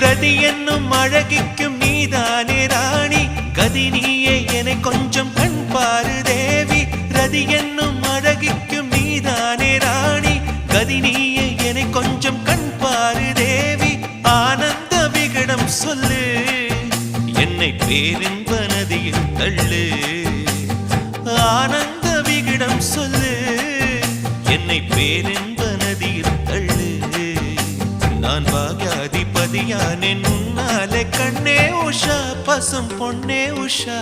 ரதி என்னும் அழகிக்கும் நீதானே ராணி கதி நீயே என கொஞ்சம் கண் பாரு தேவி ரதி என்னும் அழகிக்கும் நீதானே ராணி கதி நீயே என கொஞ்சம் கண் பாரு தேவி ஆனந்த விகடம் சொல்லு என்னை பேரின்ப நதியில் தள்ளு ஆனந்த விகடம் சொல்லு என்னை பேரின்ப நதியில் தள்ளு நான் பாக்யாதிபதியானேன் உன்னாலே கண்ணே உஷா பசும் பொன்னே உஷா